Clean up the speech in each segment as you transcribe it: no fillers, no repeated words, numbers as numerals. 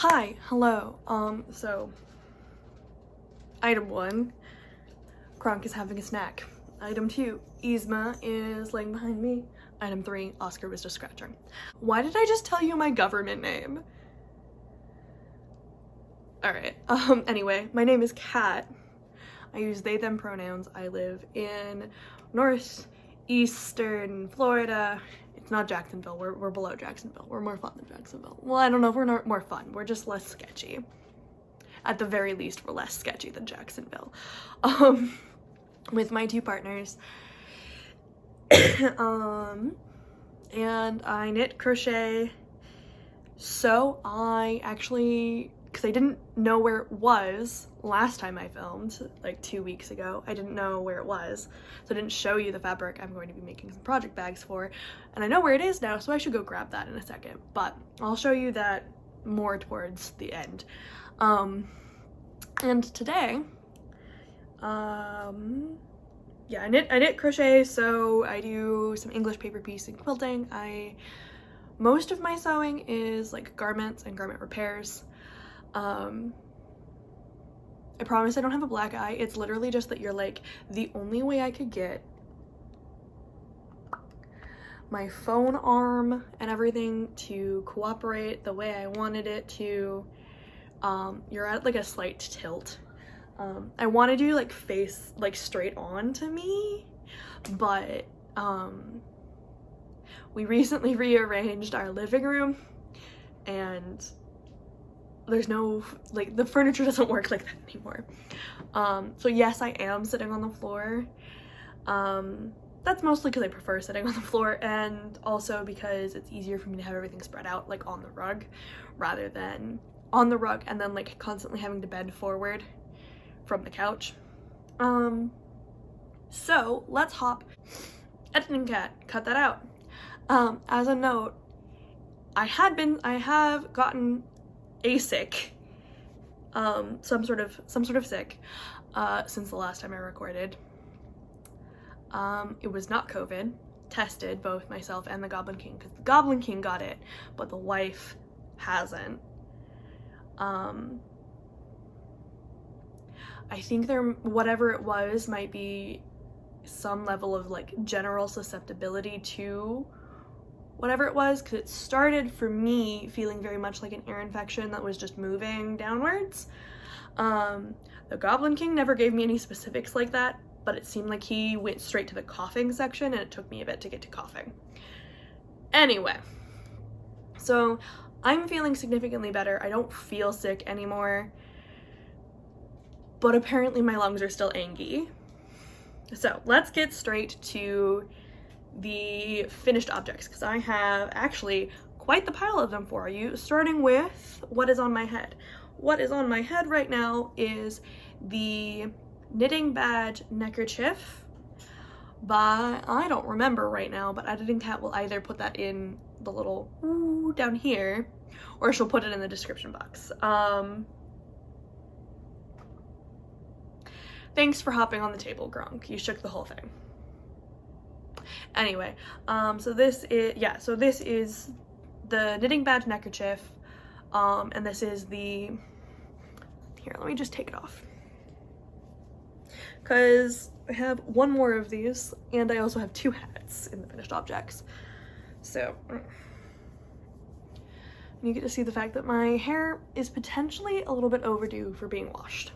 Hi, hello. So item 1, Kronk is having a snack. Item 2, Yzma is laying behind me. Item 3, Oscar was just scratching. Why did I just tell you my government name? Alright, anyway, my name is Kat. I use they, them pronouns. I live in northeastern Florida. It's not Jacksonville, we're below Jacksonville. We're more fun than Jacksonville. Well, I don't know if we're not more fun, we're just less sketchy. At the very least, we're less sketchy than Jacksonville. With my 2 partners. And I knit, crochet. So I actually, because I didn't know where it was last time I filmed, like 2 weeks ago. I didn't know where it was, so I didn't show you the fabric I'm going to be making some project bags for. And I know where it is now, so I should go grab that in a second. But I'll show you that more towards the end. And today, yeah, I knit, crochet, so I do some English paper piece and quilting. Most of my sewing is like garments and garment repairs. I promise I don't have a black eye. It's literally just that you're like the only way I could get my phone arm and everything to cooperate the way I wanted it to. You're at like a slight tilt. I want to do like face like straight on to me, but we recently rearranged our living room and there's no, like, the furniture doesn't work like that anymore. So yes, I am sitting on the floor. That's mostly because I prefer sitting on the floor, and also because it's easier for me to have everything spread out like on the rug rather than on the rug and then like constantly having to bend forward from the couch. So let's hop. Editing cat, cut that out. As a note, I have gotten sick, some sort of sick, since the last time I recorded. It was not COVID. Tested both myself and the Goblin King, because the Goblin King got it, but the wife hasn't. I think whatever it was might be some level of like general susceptibility to whatever it was, because it started for me feeling very much like an ear infection that was just moving downwards. The Goblin King never gave me any specifics like that, but it seemed like he went straight to the coughing section and it took me a bit to get to coughing. Anyway, so I'm feeling significantly better. I don't feel sick anymore, but apparently my lungs are still angy. So let's get straight to the finished objects, because I have actually quite the pile of them for you, starting with what is on my head. What is on my head right now is the Knitting Badge neckerchief by, I don't remember right now, but Editing Cat will either put that in the little ooh down here, or she'll put it in the description box. Thanks for hopping on the table, Gronk. You shook the whole thing. Anyway, so this is the Knitting Badge neckerchief, and this is the, here, let me just take it off, because I have one more of these, and I also have 2 hats in the finished objects. So you get to see the fact that my hair is potentially a little bit overdue for being washed.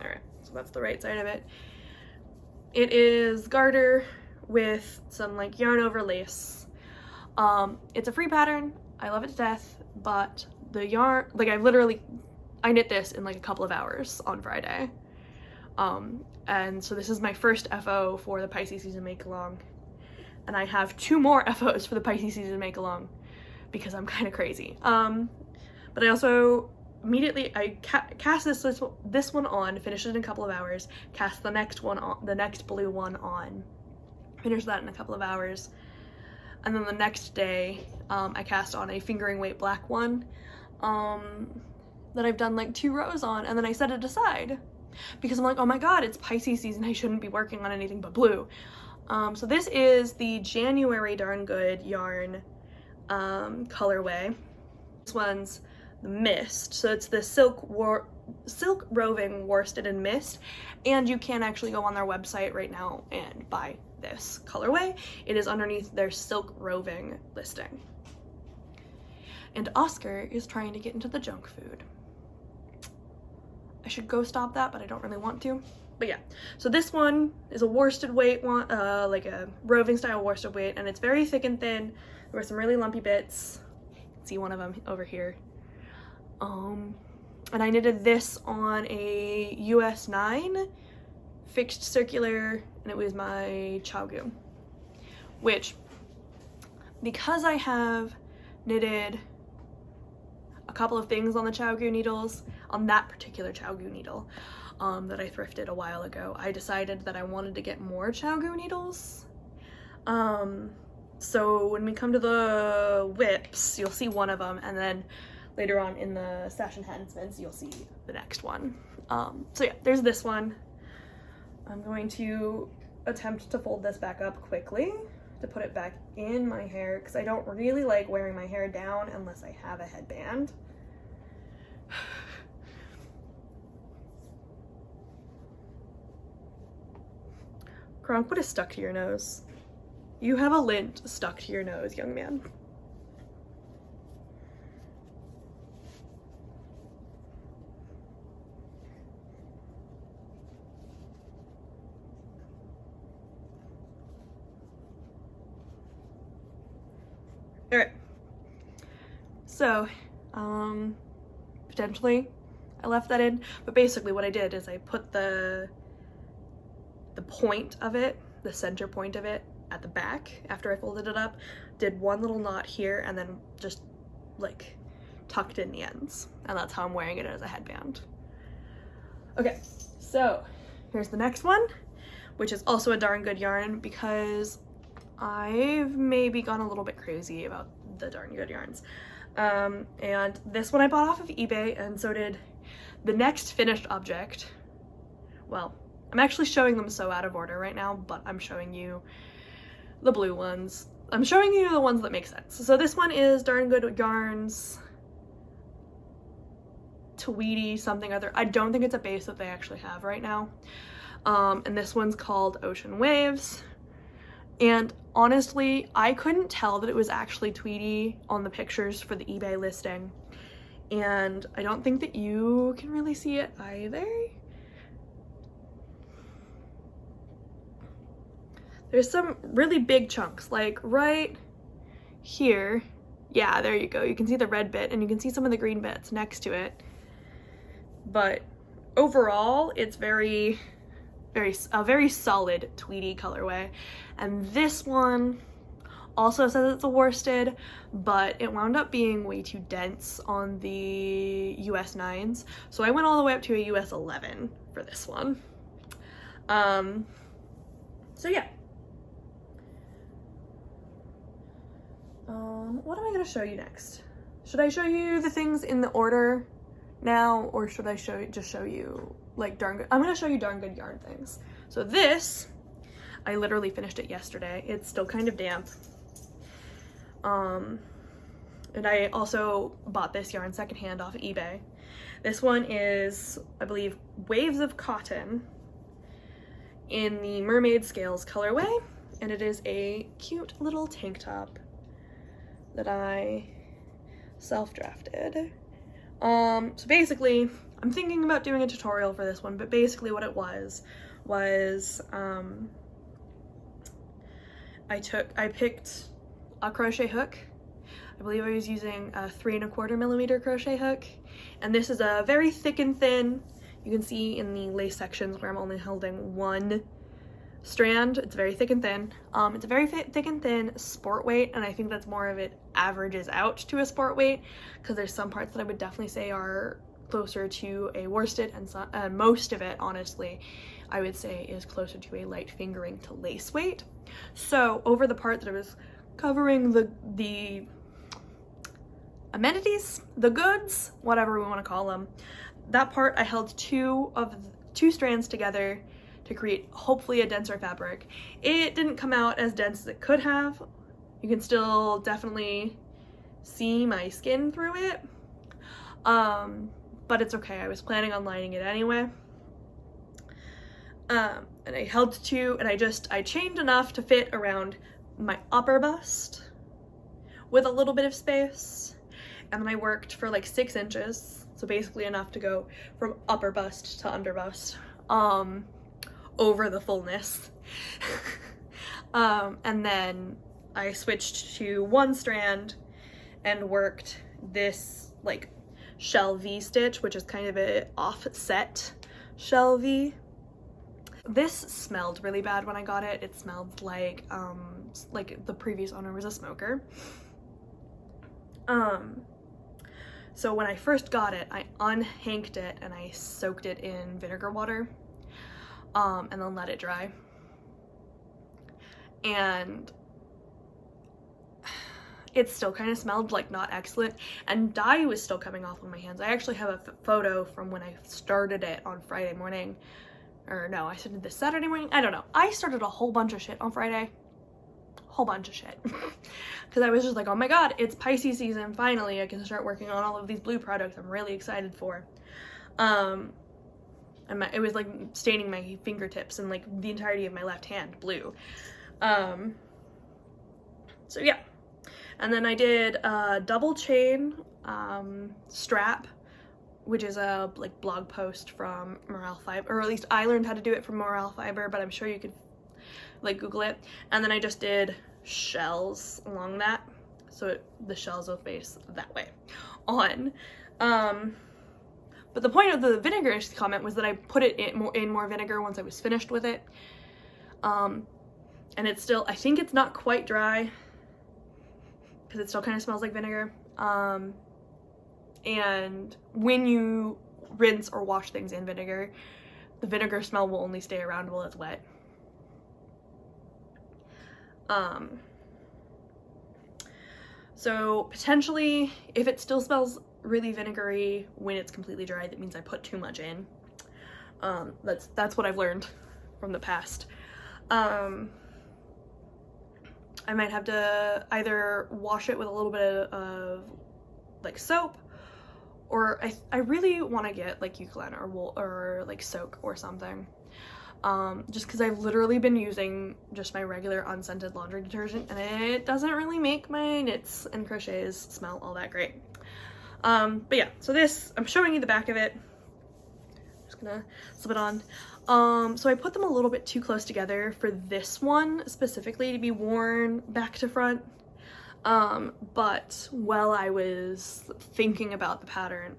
All right, so that's the right side of it. It is garter with some like yarn over lace. It's a free pattern. I love it to death, but the yarn, like I knit this in like a couple of hours on Friday. And so this is my first FO for the Pisces season make along. And I have 2 more FOs for the Pisces season make along because I'm kind of crazy. But I also immediately cast this one on, finished it in a couple of hours, cast the next one on, the next blue one on, finished that in a couple of hours, and then the next day I cast on a fingering weight black one that I've done like 2 rows on, and then I set it aside because I'm like, oh my god, it's Pisces season, I shouldn't be working on anything but blue. So this is the January Darn Good yarn colorway. This one's the mist, so it's the silk roving worsted and mist, and you can actually go on their website right now and buy this colorway. It is underneath their silk roving listing. And Oscar is trying to get into the junk food. I should go stop that, but I don't really want to. But yeah, so this one is a worsted weight one, like a roving style worsted weight, and it's very thick and thin. There were some really lumpy bits. You can see one of them over here. And I knitted this on a US 9 fixed circular, and it was my Chaogu, which, because I have knitted a couple of things on the Chaogu needles, on that particular Chaogu needle that I thrifted a while ago, I decided that I wanted to get more Chaogu needles. So when we come to the whips, you'll see one of them, and then later on in the stash enhancements, you'll see the next one. So yeah, there's this one. I'm going to attempt to fold this back up quickly to put it back in my hair, because I don't really like wearing my hair down unless I have a headband. Kronk, what is stuck to your nose? You have a lint stuck to your nose, young man. All right, so potentially I left that in, but basically what I did is I put the point of it, the center point of it, at the back after I folded it up, did one little knot here, and then just like tucked in the ends, and that's how I'm wearing it as a headband. Okay, so here's the next one, which is also a darn good yarn, because I've maybe gone a little bit crazy about the darn good yarns. And this one I bought off of eBay, and so did the next finished object. Well, I'm actually showing them so out of order right now, but I'm showing you the blue ones. I'm showing you the ones that make sense. So this one is Darn Good Yarns Tweedy something other. I don't think it's a base that they actually have right now. And this one's called Ocean Waves. And honestly, I couldn't tell that it was actually Tweedy on the pictures for the eBay listing. And I don't think that you can really see it either. There's some really big chunks, like right here. Yeah, there you go. You can see the red bit, and you can see some of the green bits next to it. But overall, it's a very solid Tweedy colorway. And this one also says it's a worsted, but it wound up being way too dense on the US 9s. So I went all the way up to a US 11 for this one. So yeah. What am I going to show you next? Should I show you the things in the order now, or should I just show you like darn good? I'm going to show you darn good yarn things. So this, I literally finished it yesterday. It's still kind of damp. And I also bought this yarn secondhand off of eBay. This one is, I believe, Waves of Cotton in the Mermaid Scales colorway, and it is a cute little tank top that I self-drafted. So basically, I'm thinking about doing a tutorial for this one, but basically what it was I picked a crochet hook. I believe I was using a 3¼ millimeter crochet hook, and this is a very thick and thin. You can see in the lace sections where I'm only holding one strand. It's very thick and thin. It's a very thick and thin sport weight, and I think that's more of it averages out to a sport weight, because there's some parts that I would definitely say are closer to a worsted, and most of it, honestly, I would say is closer to a light fingering to lace weight. So over the part that I was covering the amenities, the goods, whatever we want to call them, that part I held two strands together to create hopefully a denser fabric. It didn't come out as dense as it could have. You can still definitely see my skin through it. But it's okay. I was planning on lining it anyway. And I held to, and I chained enough to fit around my upper bust with a little bit of space. And then I worked for like 6 inches. So basically enough to go from upper bust to under bust, over the fullness. And then I switched to 1 strand and worked this like shell V stitch, which is kind of a offset shell V. This smelled really bad when I got it. It smelled like the previous owner was a smoker. So when I first got it, I unhanked it and I soaked it in vinegar water, and then let it dry. And it still kind of smelled like not excellent, and dye was still coming off on my hands. I actually have a photo from when I started it on Friday morning, or no, I started this Saturday morning. I don't know. I started a whole bunch of shit on Friday. Whole bunch of shit. Because I was just like, oh my god, it's Pisces season, finally I can start working on all of these blue products I'm really excited for. And it was like staining my fingertips and like the entirety of my left hand blue. So yeah. And then I did a double chain strap, which is a like blog post from Morale Fiber, or at least I learned how to do it from Morale Fiber, but I'm sure you could like Google it. And then I just did shells along that, so the shells will face that way on. But the point of the vinegar comment was that I put it in more vinegar once I was finished with it. And it's still, I think it's not quite dry because it still kind of smells like vinegar. And when you rinse or wash things in vinegar, the vinegar smell will only stay around while it's wet. So potentially, if it still smells really vinegary when it's completely dry, that means I put too much in. That's what I've learned from the past. I might have to either wash it with a little bit of like soap, or I really want to get like Eucalyptus or wool or like soak or something. Just because I've literally been using just my regular unscented laundry detergent and it doesn't really make my knits and crochets smell all that great. But yeah, so this, I'm showing you the back of it. Just gonna slip it on. So I put them a little bit too close together for this one specifically to be worn back to front. But while I was thinking about the pattern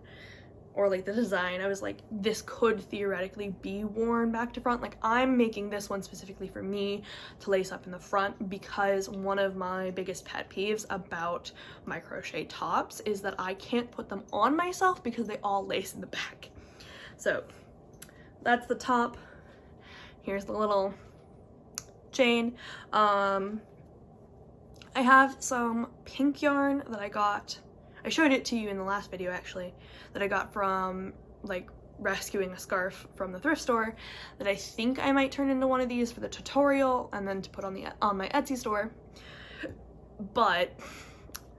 or like the design, I was like, this could theoretically be worn back to front. Like, I'm making this one specifically for me to lace up in the front, because one of my biggest pet peeves about my crochet tops is that I can't put them on myself because they all lace in the back. So that's the top. Here's the little chain. I have some pink yarn that I got. I showed it to you in the last video actually, that I got from like rescuing a scarf from the thrift store, that I think I might turn into one of these for the tutorial and then to put on my Etsy store. But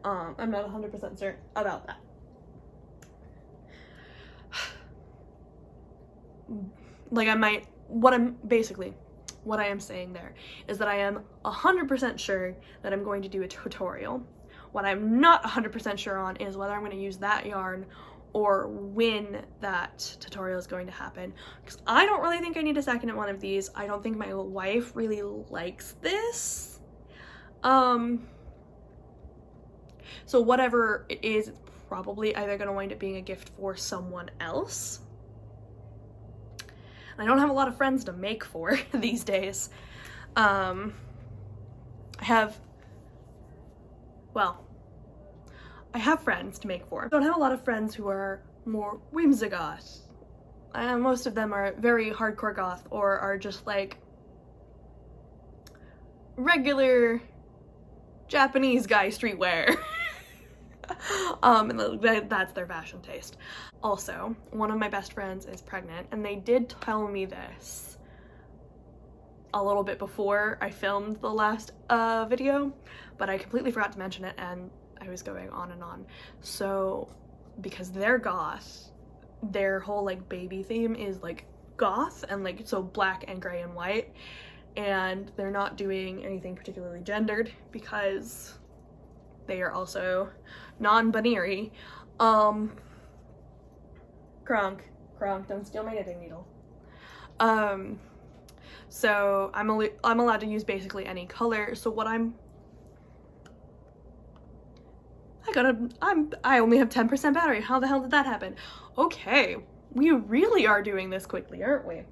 I'm not 100% certain about that. Like, what I am saying there is that I am 100% sure that I'm going to do a tutorial. What I'm not 100% sure on is whether I'm going to use that yarn or when that tutorial is going to happen, because I don't really think I need a second one of these. I don't think my wife really likes this. So whatever it is, it's probably either going to wind up being a gift for someone else. I don't have a lot of friends to make for these days. I have friends to make for. I don't have a lot of friends who are more whimsigoth. Most of them are very hardcore goth or are just like regular Japanese guy streetwear. And that's their fashion taste. Also, one of my best friends is pregnant, and they did tell me this a little bit before I filmed the last video, but I completely forgot to mention it, and I was going on and on. So because they're goth, their whole like baby theme is like goth and like so black and gray and white, and they're not doing anything particularly gendered because they are also non-binary. Kronk, don't steal my knitting needle. So I'm allowed to use basically any color. So what I only have 10% battery. How the hell did that happen? Okay, we really are doing this quickly, aren't we?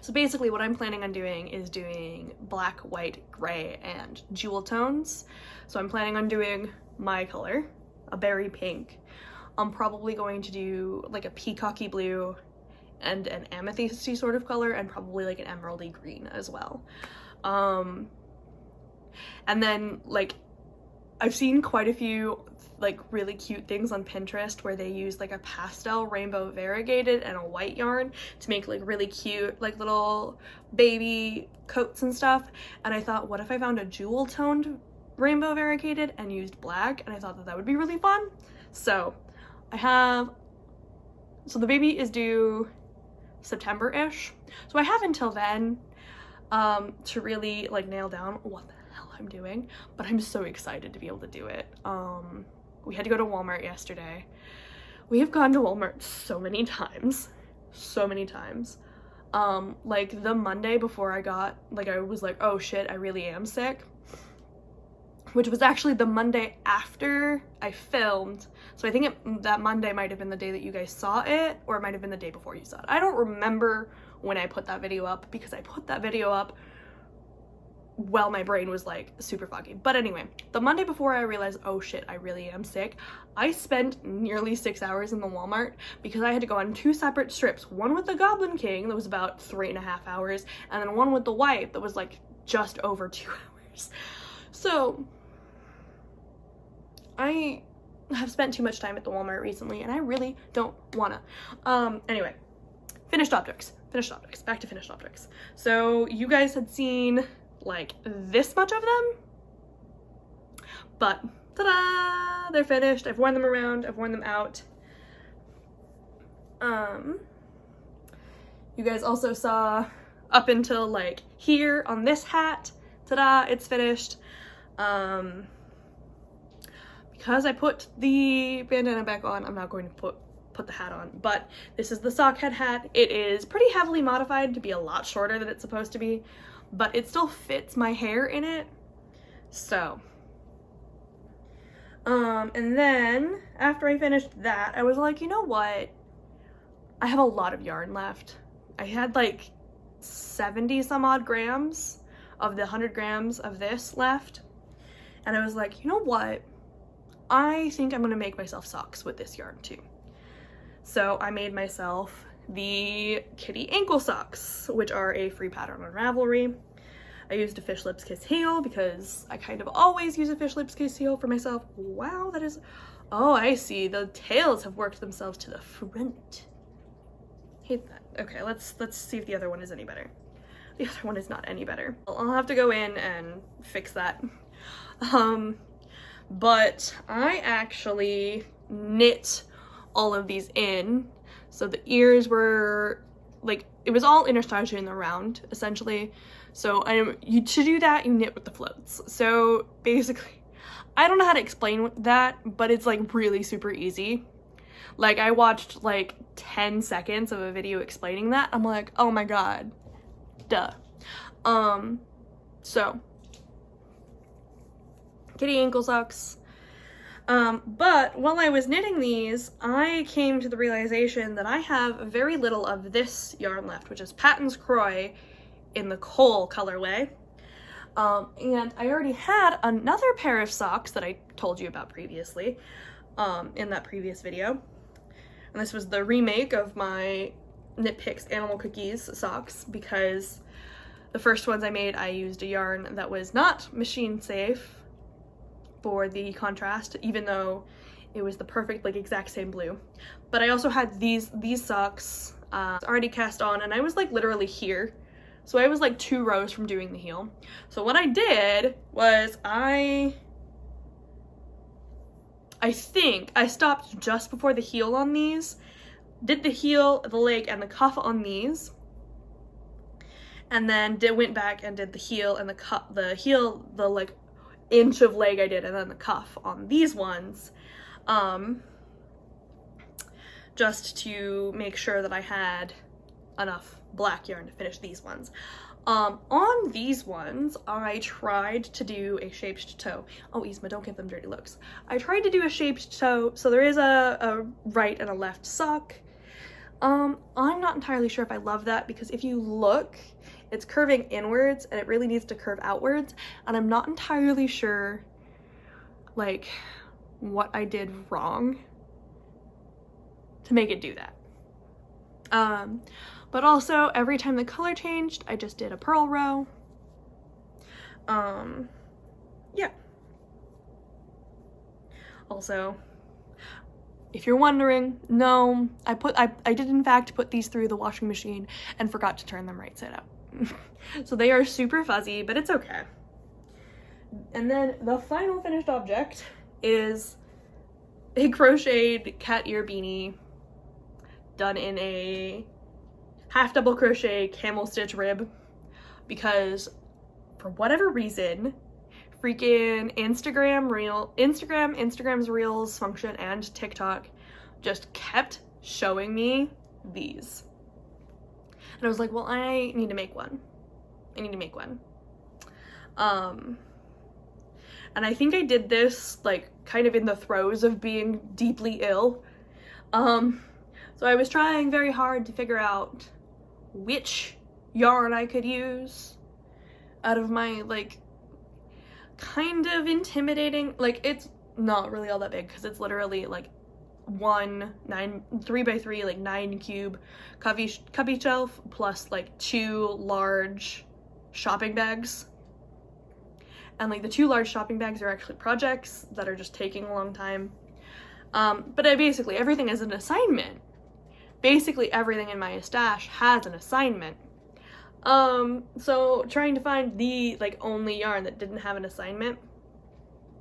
So basically what I'm planning on doing is doing black, white, gray, and jewel tones. So I'm planning on doing my color, a berry pink. I'm probably going to do like a peacocky blue and an amethysty sort of color, and probably like an emeraldy green as well. And then like I've seen quite a few like really cute things on Pinterest where they use like a pastel rainbow variegated and a white yarn to make like really cute like little baby coats and stuff. And I thought, what if I found a jewel toned rainbow variegated and used black? And I thought that that would be really fun. So the baby is due September-ish. So I have until then to really like nail down what the hell I'm doing, but I'm so excited to be able to do it. We had to go to Walmart yesterday. We have gone to Walmart so many times. Like the Monday before I was like, oh shit, I really am sick, which was actually the Monday after I filmed. So I think that Monday might have been the day that you guys saw it, or it might have been the day before you saw it. I don't remember when I put that video up, because I put that video up while my brain was like super foggy. But anyway, the Monday before I realized, oh shit, I really am sick, I spent nearly 6 hours in the Walmart because I had to go on 2 separate strips. One with the Goblin King that was about 3.5 hours, and then one with the wife that was like just over 2 hours. So I have spent too much time at the Walmart recently, and I really don't wanna. Anyway, finished objects, back to finished objects. So you guys had seen like this much of them, but ta-da, they're finished. I've worn them around, I've worn them out. You guys also saw up until like here on this hat, ta-da, it's finished. Because I put the bandana back on, I'm not going to put the hat on, but this is the sockhead hat. It is pretty heavily modified to be a lot shorter than it's supposed to be, but it still fits my hair in it. So and then after I finished that, I was like, you know what, I have a lot of yarn left. I had like 70 some odd grams of the 100 grams of this left, and I was like, you know what, I think I'm gonna make myself socks with this yarn too. So I made myself the kitty ankle socks, which are a free pattern on Ravelry. I used a fish lips kiss heel because I kind of always use a fish lips kiss heel for myself. Wow, that is, oh, I see, the tails have worked themselves to the front. Hate that. Okay, let's see if the other one is any better. The other one is not any better. I'll have to go in and fix that. But I actually knit all of these in. So the ears were like, it was all interstarched in the round essentially. So to do that, you knit with the floats. So basically, I don't know how to explain that, but it's like really super easy. Like I watched like 10 seconds of a video explaining that. I'm like, oh my god, duh. So kitty ankle socks. But while I was knitting these, I came to the realization that I have very little of this yarn left, which is Patton's Croy in the coal colorway. And I already had another pair of socks that I told you about previously, in that previous video. And this was the remake of my Knit Picks Animal Cookies socks, because the first ones I made, I used a yarn that was not machine safe for the contrast, even though it was the perfect, like, exact same blue. But I also had these socks already cast on, and I was like literally here So I was like 2 rows from doing the heel. So what I did was I think I stopped just before the heel on these, did the heel, the leg, and the cuff on these, and then went back and did the heel and the heel, the like inch of leg I did, and then the cuff on these ones, just to make sure that I had enough black yarn to finish these ones. On these ones, I tried to do a shaped toe. Oh, Isma, don't give them dirty looks. I tried to do a shaped toe, so there is a right and a left sock. I'm not entirely sure if I love that, because if you look, it's curving inwards and it really needs to curve outwards, and I'm not entirely sure like what I did wrong to make it do that. But also every time the color changed, I just did a purl row. Yeah. Also, if you're wondering, no, I did in fact put these through the washing machine and forgot to turn them right side up. So they are super fuzzy, but it's okay. And then the final finished object is a crocheted cat ear beanie done in a half double crochet camel stitch rib, because for whatever reason, freaking Instagram's Reels function and TikTok just kept showing me these. And I was like, well, I need to make one. And I think I did this like kind of in the throes of being deeply ill. So I was trying very hard to figure out which yarn I could use out of my like kind of intimidating, like it's not really all that big because it's literally like 3x3 like 9 cube cubby shelf plus like 2 large shopping bags, and like the 2 large shopping bags are actually projects that are just taking a long time. But basically everything is an assignment. Basically everything in my stash has an assignment. So trying to find the like only yarn that didn't have an assignment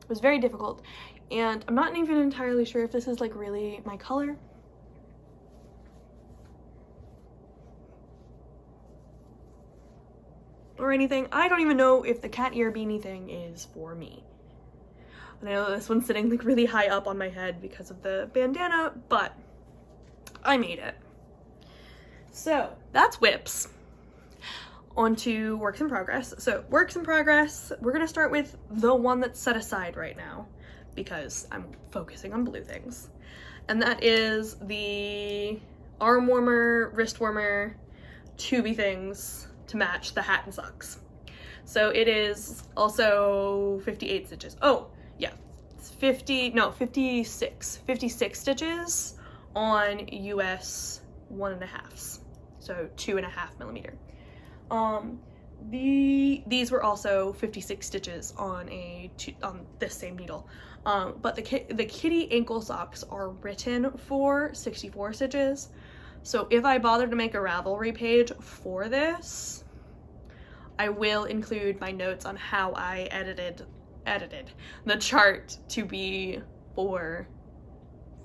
was very difficult, and I'm not even entirely sure if this is like really my color. Or anything. I don't even know if the cat ear beanie thing is for me. And I know this one's sitting like really high up on my head because of the bandana, but I made it. So that's whips. On to works in progress. So works in progress, we're gonna start with the one that's set aside right now because I'm focusing on blue things. And that is the arm warmer, wrist warmer, tubey things to match the hat and socks. So it is also 58 stitches. Oh, yeah, it's 56 stitches on US 1.5s, so 2.5 millimeter. These were also 56 stitches on this same needle. But the kitty ankle socks are written for 64 stitches. So if I bother to make a Ravelry page for this, I will include my notes on how I edited the chart to be for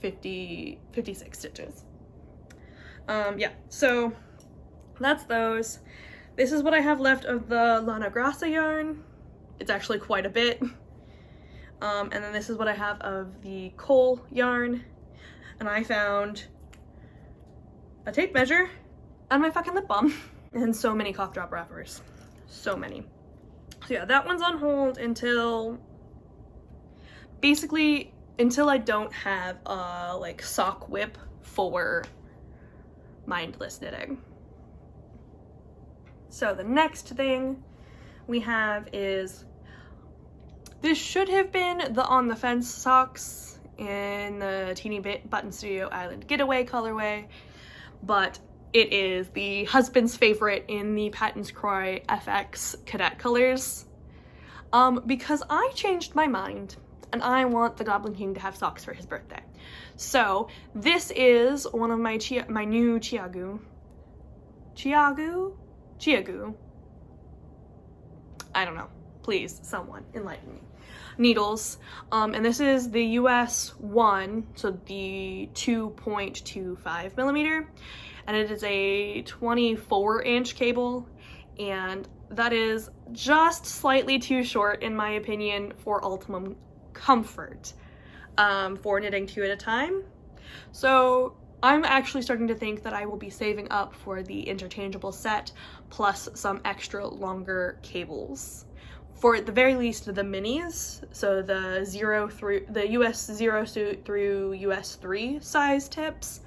56 stitches. Yeah, so that's those. This is what I have left of the Lana Grassa yarn. It's actually quite a bit. And then this is what I have of the Cole yarn. And I found a tape measure and my fucking lip balm and so many cough drop wrappers. So many. So yeah, that one's on hold until I don't have a like sock whip for mindless knitting. So the next thing we have is, this should have been the On the Fence socks in the Teeny Button Studio Island Getaway colorway, but it is the husband's favorite in the Patton's Cry FX cadet colors, because I changed my mind and I want the Goblin King to have socks for his birthday. So this is one of my new Chiagu I don't know. Please, someone enlighten me. Needles. And this is the US 1, so the 2.25 millimeter. And it is a 24-inch cable. And that is just slightly too short, in my opinion, for optimum comfort for knitting 2 at a time. So I'm actually starting to think that I will be saving up for the interchangeable set plus some extra longer cables. For at the very least, the minis, so the US 0 through US 3 size tips.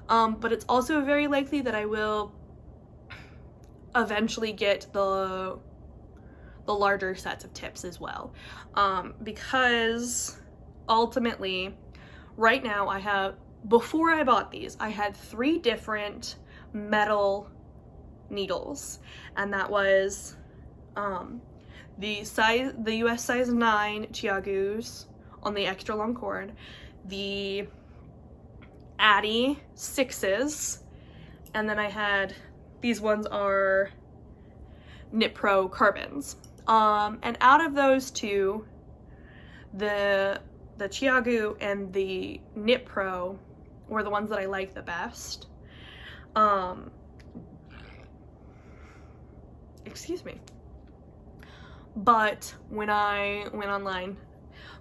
But it's also very likely that I will eventually get the larger sets of tips as well. Because ultimately, right now before I bought these, I had 3 different metal needles, and that was the US size 9 Chiagus on the extra long cord, the Addy 6s, and then I had, these ones are Knit Pro carbons. And out of those 2, the Chiagu and the Knit Pro were the ones that I like the best. Excuse me. But when I went online,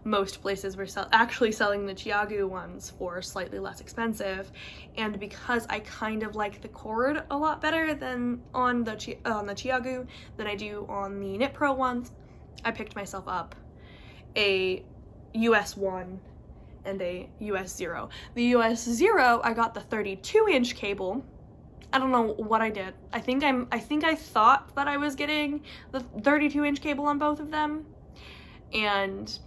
most places were actually selling the Chiagu ones for slightly less expensive, and because I kind of like the cord a lot better than on the Chiagu than I do on the Knit Pro ones, I picked myself up a US 1 and a US 0. The US 0, I got the 32-inch cable. I don't know what I did. I think I thought that I was getting the 32-inch cable on both of them, and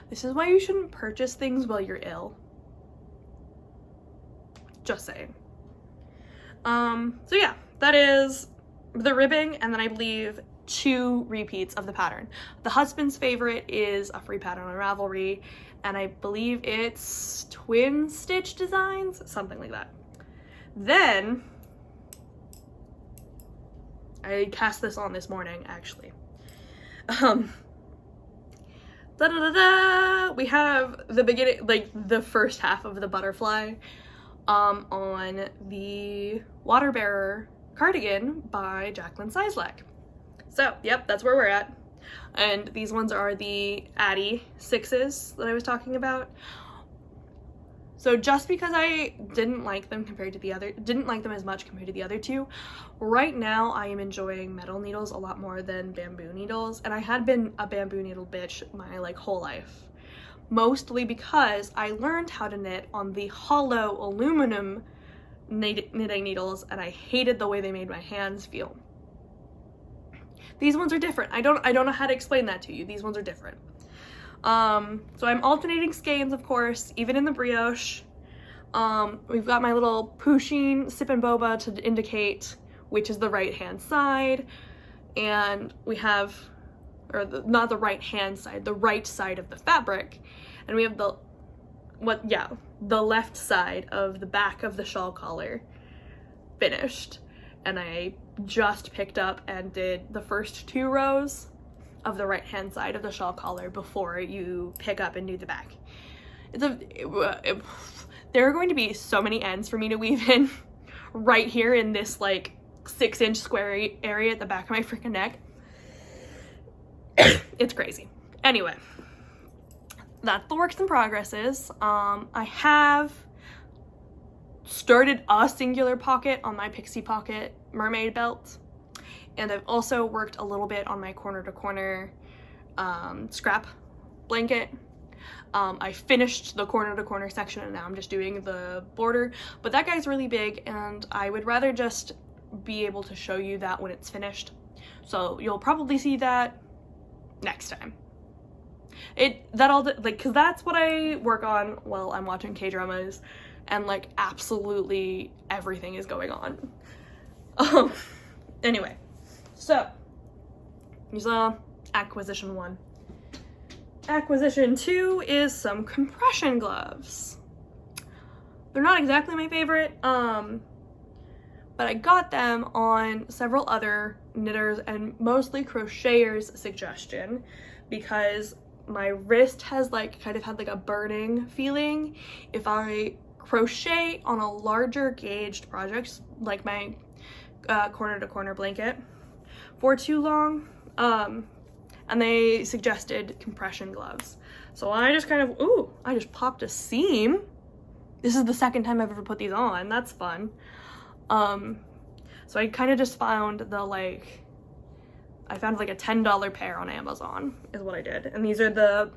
this is why you shouldn't purchase things while you're ill. Just saying. So yeah, that is the ribbing, and then I believe 2 repeats of the pattern. The husband's favorite is a free pattern on Ravelry, and I believe it's twin stitch designs, something like that. Then I cast this on this morning, actually. We have the beginning, like the first half of the butterfly on the Water Bearer cardigan by Jacqueline Sizelek. So, yep, that's where we're at. And these ones are the Addy 6s that I was talking about. So just because I didn't like them as much compared to the other 2, right now I am enjoying metal needles a lot more than bamboo needles, and I had been a bamboo needle bitch my whole life. Mostly because I learned how to knit on the hollow aluminum knitting needles, and I hated the way they made my hands feel. These ones are different. I don't know how to explain that to you. These ones are different. So I'm alternating skeins, of course, even in the brioche. We've got my little pushing sip and boba to indicate which is the right hand side, and we have, not the right hand side, the right side of the fabric, and we have the left side of the back of the shawl collar finished. And I just picked up and did the first 2 rows of the right hand side of the shawl collar before you pick up and do the back. There are going to be so many ends for me to weave in right here in this 6-inch square area at the back of my freaking neck. It's crazy. Anyway, that's the works in progresses. I have started a singular pocket on my Pixie Pocket mermaid belt, and I've also worked a little bit on my corner to corner scrap blanket. I finished the corner to corner section, and now I'm just doing the border, but that guy's really big, and I would rather just be able to show you that when it's finished, so you'll probably see that next time. Because that's what I work on while I'm watching K-dramas, and absolutely everything is going on. Anyway, so you saw acquisition 1. Acquisition 2 is some compression gloves. They're not exactly my favorite, but I got them on several other knitters and mostly crocheters' suggestion because my wrist has like kind of had like a burning feeling if I crochet on a larger gauged project like my corner to corner blanket for too long. And they suggested compression gloves. So I just kind of, I just popped a seam. This is the second time I've ever put these on. That's fun. So I kind of just found I found like a $10 pair on Amazon is what I did. And these are the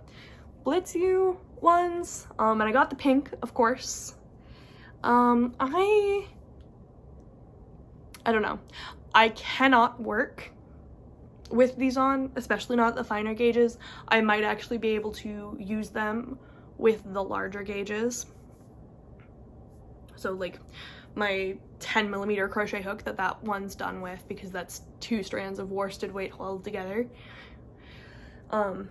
Blitz You ones. And I got the pink, of course. I don't know. I cannot work with these on, especially not the finer gauges. I might actually be able to use them with the larger gauges. So like my 10mm crochet hook that one's done with, because that's 2 strands of worsted weight held together. So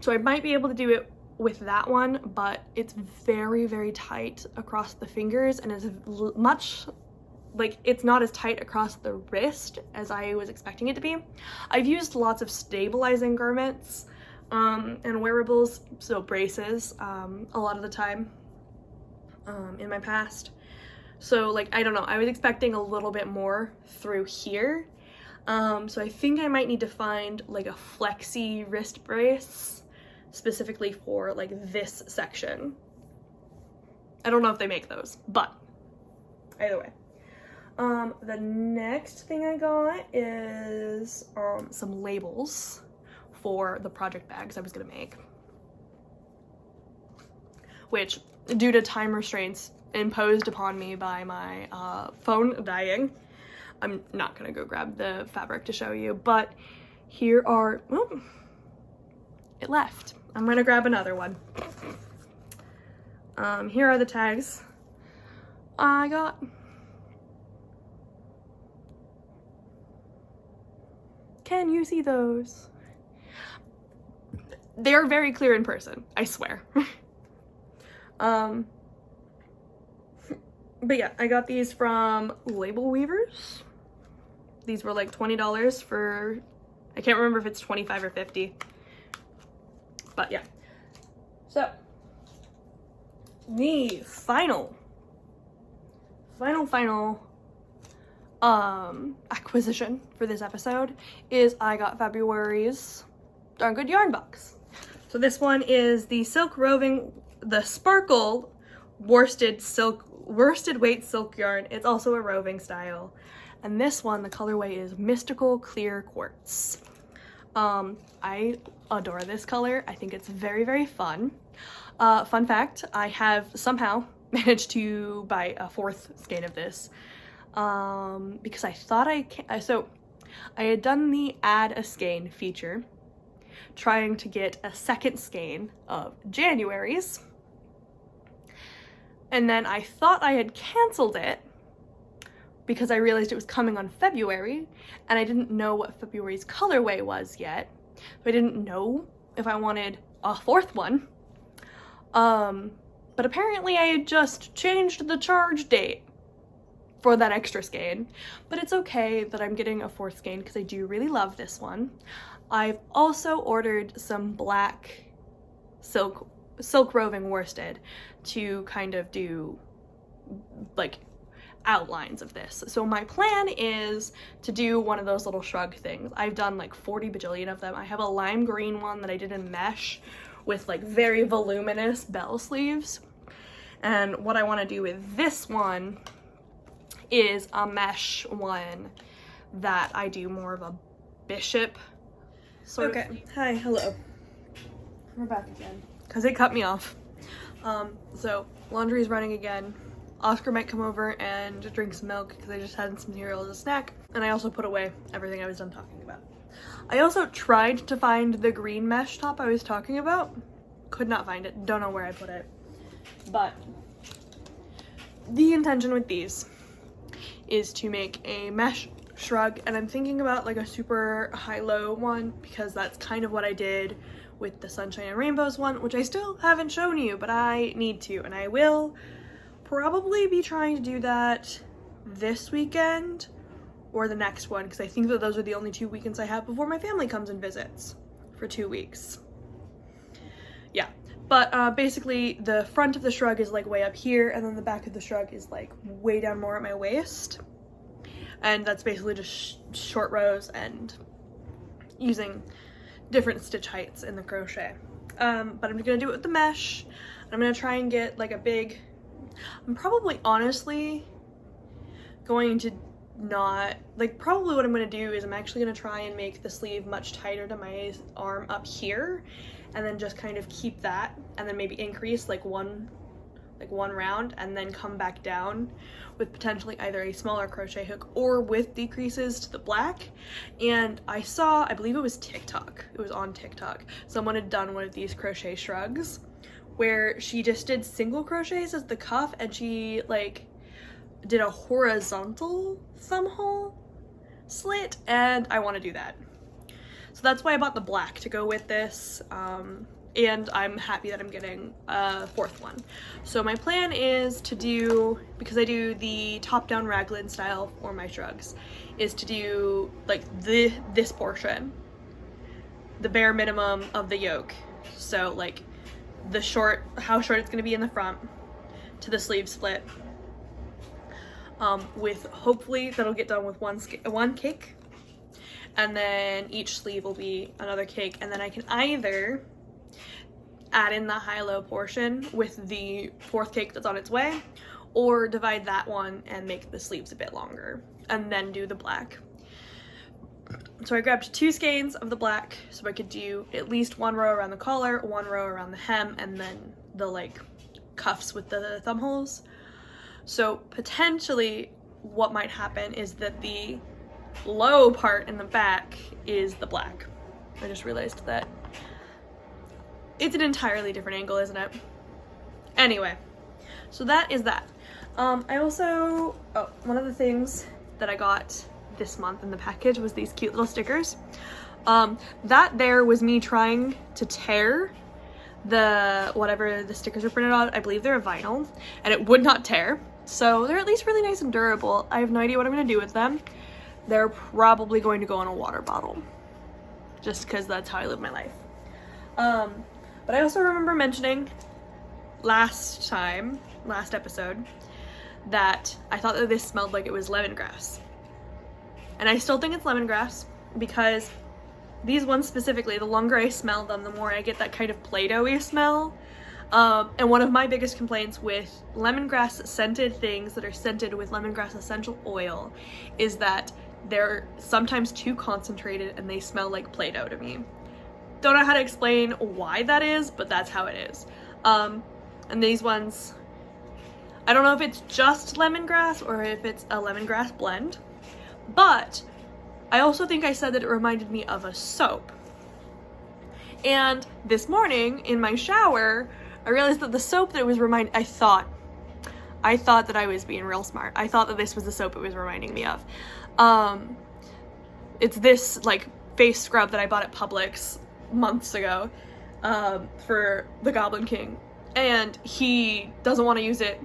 I might be able to do it with that one, but it's very, very tight across the fingers and is much like it's not as tight across the wrist as I was expecting it to be. I've used lots of stabilizing garments and wearables, so braces, a lot of the time in my past. So like, I don't know, I was expecting a little bit more through here. So I think I might need to find like a flexi wrist brace specifically for like this section. I don't know if they make those, but either way. The next thing I got is some labels for the project bags I was gonna make, which, due to time restraints imposed upon me by my phone dying, I'm not gonna go grab the fabric to show you, but here are, it left. I'm gonna grab another one. Here are the tags I got. Can you see those? They're very clear in person, I swear. But yeah, I got these from Label Weavers. These were like $20 for, I can't remember if it's 25 or 50. But yeah. So, the final acquisition for this episode is I got February's Darn Good Yarn box. So this one is the the Sparkle worsted weight silk yarn. It's also a roving style. And this one, the colorway is Mystical Clear Quartz. I adore this color. I think it's very, very fun. Fun fact, I have somehow managed to buy a 4th skein of this. Because I thought I had done the add a skein feature, trying to get a 2nd skein of January's, and then I thought I had canceled it because I realized it was coming on February, and I didn't know what February's colorway was yet, so I didn't know if I wanted a 4th one. But apparently I had just changed the charge date for that extra skein, but it's okay that I'm getting a 4th skein because I do really love this one. I've also ordered some black silk roving worsted to kind of do like outlines of this. So my plan is to do one of those little shrug things. I've done like 40 bajillion of them. I have a lime green one that I did in mesh with like very voluminous bell sleeves. And what I want to do with this one is a mesh one that I do more of a bishop sort of. Hi, hello. We're back again. Because it cut me off. So laundry's running again. Oscar might come over and drink some milk because I just had some cereal as a snack. And I also put away everything I was done talking about. I also tried to find the green mesh top I was talking about. Could not find it. Don't know where I put it. But the intention with these is to make a mesh shrug, and I'm thinking about like a super high-low one because that's kind of what I did with the Sunshine and Rainbows one, which I still haven't shown you, but I need to, and I will probably be trying to do that this weekend or the next one, because I think that those are the only 2 weekends I have before my family comes and visits for 2 weeks. Yeah, but basically the front of the shrug is like way up here, and then the back of the shrug is like way down more at my waist, and that's basically just short rows and using different stitch heights in the crochet. But I'm gonna do it with the mesh. I'm gonna try and get like a big, I'm probably honestly going to not, like, probably what I'm gonna do is I'm actually gonna try and make the sleeve much tighter to my arm up here, and then just kind of keep that, and then maybe increase like one round, and then come back down with potentially either a smaller crochet hook or with decreases to the black. And I saw, I believe it was TikTok, it was on TikTok, someone had done one of these crochet shrugs where she just did single crochets as the cuff, and she like did a horizontal thumb hole slit, and I want to do that. So that's why I bought the black to go with this, and I'm happy that I'm getting a fourth one. So my plan is to do, because I do the top-down raglan style for my shrugs, is to do like this portion, the bare minimum of the yoke. So like the short, how short it's going to be in the front to the sleeve split, with hopefully that'll get done with one cake, and then each sleeve will be another cake, and then I can either add in the high-low portion with the fourth cake that's on its way, or divide that one and make the sleeves a bit longer and then do the black. So I grabbed 2 skeins of the black so I could do at least 1 row around the collar, 1 row around the hem, and then the like cuffs with the thumb holes. So potentially what might happen is that the low part in the back is the black. I just realized that it's an entirely different angle, isn't it? Anyway, so that is that. I also, one of the things that I got this month in the package was these cute little stickers. That there was me trying to tear the, whatever the stickers are printed on, I believe they're a vinyl, and it would not tear. So they're at least really nice and durable. I have no idea what I'm gonna do with them. They're probably going to go in a water bottle, just because that's how I live my life. But I also remember mentioning last episode, that I thought that this smelled like it was lemongrass. And I still think it's lemongrass, because these ones specifically, the longer I smell them, the more I get that kind of Play-Doh-y smell. And one of my biggest complaints with lemongrass scented things that are scented with lemongrass essential oil is that they're sometimes too concentrated and they smell like Play-Doh to me. Don't know how to explain why that is, but that's how it is. And these ones, I don't know if it's just lemongrass or if it's a lemongrass blend, but I also think I said that it reminded me of a soap. And this morning in my shower, I realized that the soap that it was I thought that I was being real smart. I thought that this was the soap it was reminding me of. It's this like face scrub that I bought at Publix months ago for the Goblin King, and he doesn't want to use it.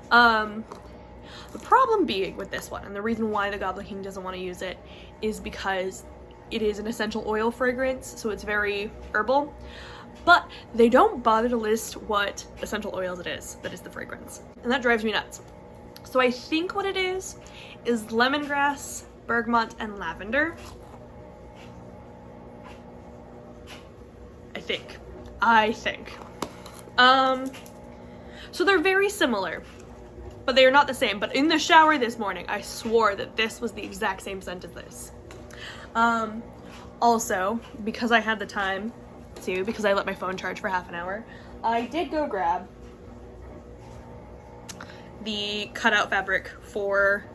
The problem being with this one, and the reason why the Goblin King doesn't want to use it, is because it is an essential oil fragrance, so it's very herbal, but they don't bother to list what essential oils it is that is the fragrance, and that drives me nuts. So I think what it is lemongrass, bergamot, and lavender. I think. So they're very similar, but they are not the same. But in the shower this morning, I swore that this was the exact same scent as this. Also, because I had the time to, because I let my phone charge for half an hour, I did go grab the cutout fabric for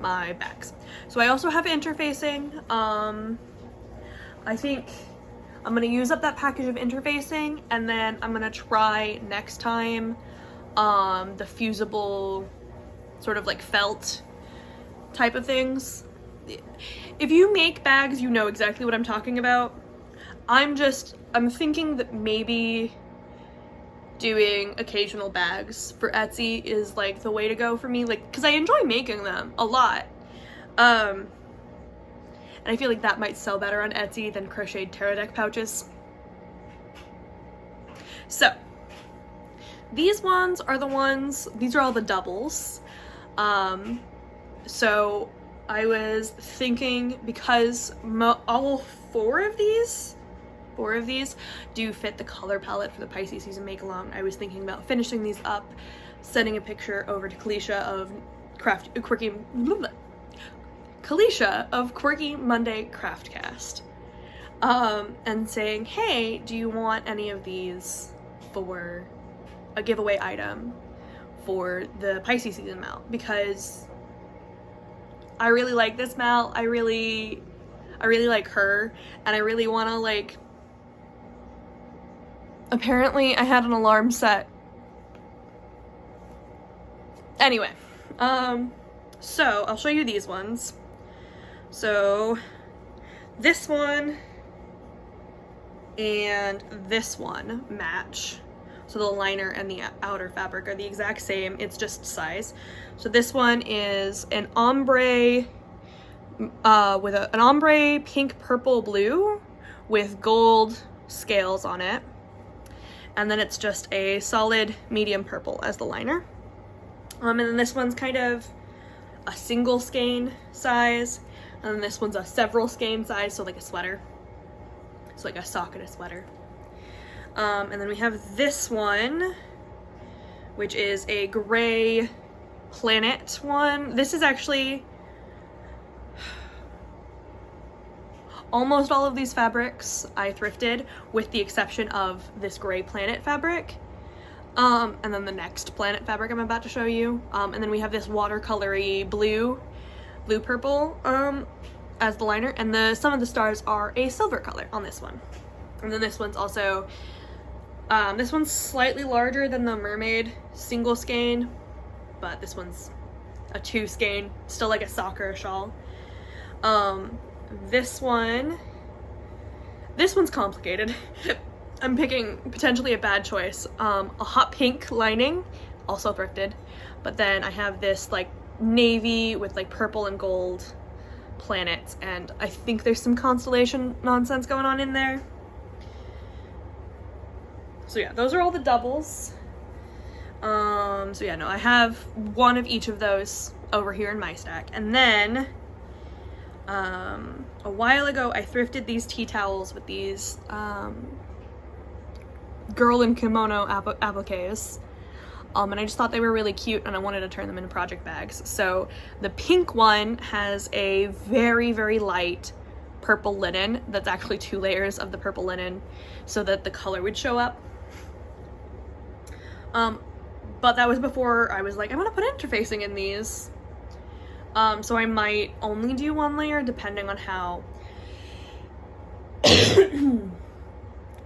my bags. So I also have interfacing. I think I'm gonna use up that package of interfacing, and then I'm gonna try next time the fusible sort of like felt type of things. If you make bags, you know exactly what I'm talking about. I'm thinking that maybe doing occasional bags for Etsy is like the way to go for me, like, because I enjoy making them a lot. And I feel like that might sell better on Etsy than crocheted tarot deck pouches. So these ones are the ones, these are all the doubles. So I was thinking, because all four of these do fit the color palette for the Pisces season make along, I was thinking about finishing these up, sending a picture over to Kalisha of Quirky Monday Craftcast, and saying, hey, do you want any of these for a giveaway item for the Pisces season mount? Because I really like this mount, I really like her, and I really want to, like, apparently I had an alarm set. Anyway, so I'll show you these ones. So this one and this one match. So the liner and the outer fabric are the exact same, it's just size. So this one is an ombre with an ombre pink purple blue with gold scales on it. And then it's just a solid medium purple as the liner. And then this one's kind of a single skein size. And then this one's a several skein size, so like a sweater. It's like a sock and a sweater. And then we have this one, which is a gray planet one. This is actually almost all of these fabrics I thrifted, with the exception of this gray planet fabric. And then the next planet fabric I'm about to show you. And then we have this watercolory blue purple as the liner, and some of the stars are a silver color on this one. And then this one's also this one's slightly larger than the mermaid single skein, but this one's a 2 skein, still like a sock or a shawl. This one's complicated. I'm picking potentially a bad choice. A hot pink lining, also thrifted, but then I have this like navy with like purple and gold planets, and I think there's some constellation nonsense going on in there. So yeah, those are all the doubles. So yeah, no, I have one of each of those over here in my stack. And then a while ago I thrifted these tea towels with these girl in kimono appliques. And I just thought they were really cute, and I wanted to turn them into project bags. So the pink one has a very, very light purple linen that's actually 2 layers of the purple linen so that the color would show up. But that was before I was like, I want to put interfacing in these. So I might only do 1 layer depending on how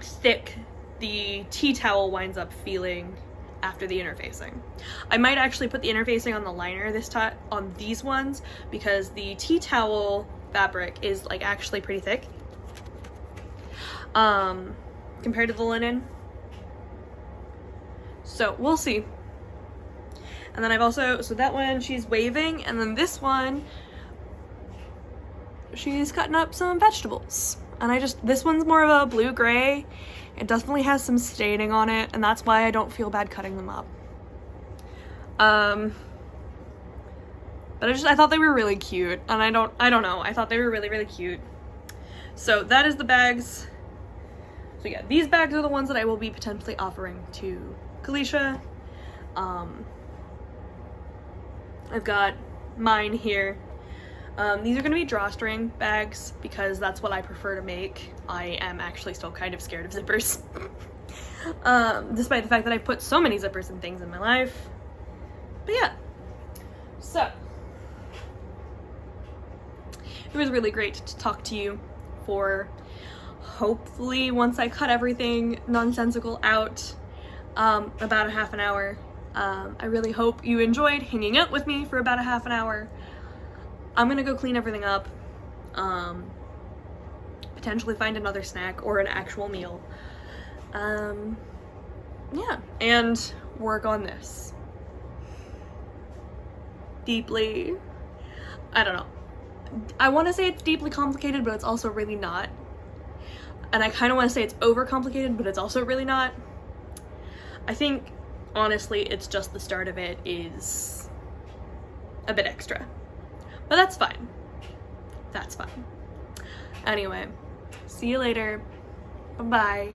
thick the tea towel winds up feeling after the interfacing. I might actually put the interfacing on the liner this time on these ones, because the tea towel fabric is like actually pretty thick compared to the linen. So we'll see. And then I've also, so that one she's waving, and then this one she's cutting up some vegetables. And this one's more of a blue-gray. It definitely has some staining on it, and that's why I don't feel bad cutting them up. But I thought they were really cute, and I don't know, I thought they were really, really cute. So that is the bags. So yeah, these bags are the ones that I will be potentially offering to Kalisha. I've got mine here. These are going to be drawstring bags because that's what I prefer to make. I am actually still kind of scared of zippers. Despite the fact that I've put so many zippers and things in my life. But yeah. So, it was really great to talk to you for, hopefully, once I cut everything nonsensical out, about a half an hour. I really hope you enjoyed hanging out with me for about a half an hour. I'm gonna go clean everything up, potentially find another snack or an actual meal. yeah, and work on this. Deeply, I don't know. I want to say it's deeply complicated, but it's also really not. And I kind of want to say it's overcomplicated, but it's also really not. I think, honestly, it's just the start of it is a bit extra. But that's fine. That's fine. Anyway, see you later. Bye-bye.